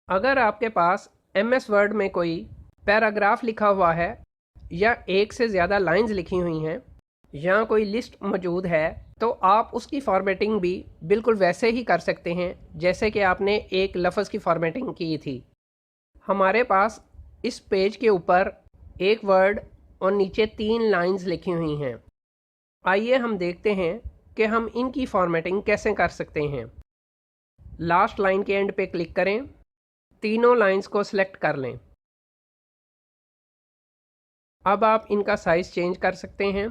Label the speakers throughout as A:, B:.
A: अगर आपके पास MS word में कोई पैराग्राफ लिखा हुआ है या एक से ज़्यादा लाइंस लिखी हुई हैं या कोई लिस्ट मौजूद है तो आप उसकी फॉर्मेटिंग भी बिल्कुल वैसे ही कर सकते हैं जैसे कि आपने एक लफ्ज़ की फॉर्मेटिंग की थी। हमारे पास इस पेज के ऊपर एक वर्ड और नीचे 3 लाइंस लिखी हुई हैं। आइए हम देखते हैं कि हम इनकी फॉर्मेटिंग कैसे कर सकते हैं। लास्ट लाइन के एंड पे क्लिक करें, तीनों लाइंस को सिलेक्ट कर लें। अब आप इनका साइज़ चेंज कर सकते हैं।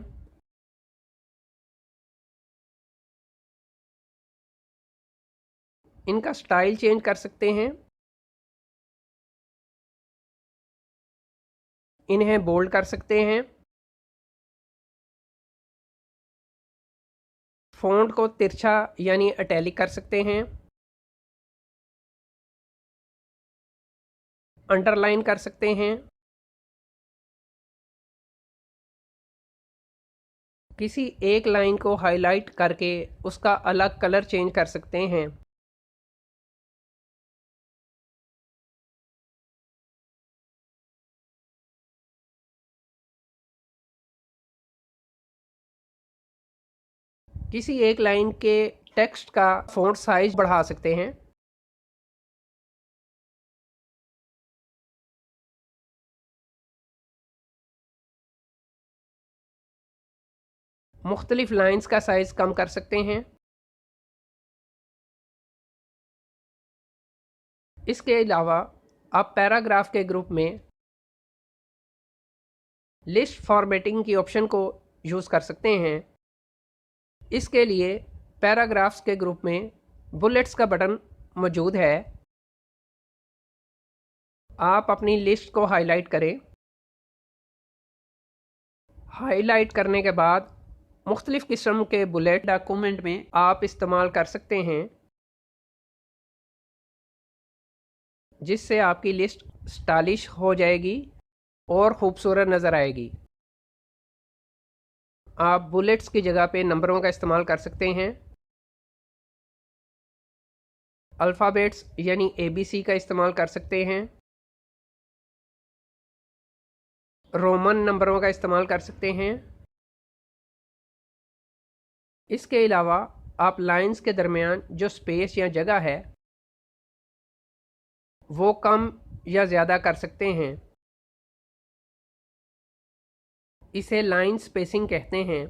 A: इनका स्टाइल चेंज कर सकते हैं। इन्हें बोल्ड कर सकते हैं। फ़ॉन्ट को तिरछा यानी इटैलिक कर सकते हैं। अंडरलाइन कर सकते हैं। किसी एक लाइन को हाईलाइट करके उसका अलग कलर चेंज कर सकते हैं। किसी एक लाइन के टेक्स्ट का फ़ॉन्ट साइज बढ़ा सकते हैं। मुख्तलिफ लाइंस का साइज़ कम कर सकते हैं। इसके अलावा आप पैराग्राफ के ग्रुप में लिस्ट फॉर्मेटिंग की ऑप्शन को यूज़ कर सकते हैं। इसके लिए पैराग्राफ्स के ग्रुप में बुलेट्स का बटन मौजूद है। आप अपनी लिस्ट को हाईलाइट करें। हाईलाइट करने के बाद मुख्तलिफ़ किस्म के बुलेट डॉक्यूमेंट में आप इस्तेमाल कर सकते हैं जिससे आपकी लिस्ट स्टाइलिश हो जाएगी और ख़ूबसूरत नज़र आएगी। आप बुलेट्स की जगह पे नंबरों का इस्तेमाल कर सकते हैं। अल्फ़ाबेट्स यानी ABC का इस्तेमाल कर सकते हैं। रोमन नंबरों का इस्तेमाल कर सकते हैं। इसके अलावा आप लाइंस के दरमियान जो स्पेस या जगह है वो कम या ज़्यादा कर सकते हैं। इसे लाइन स्पेसिंग कहते हैं,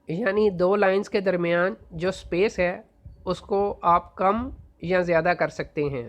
A: यानी दो लाइंस के दरमियान जो स्पेस है उसको आप कम या ज़्यादा कर सकते हैं।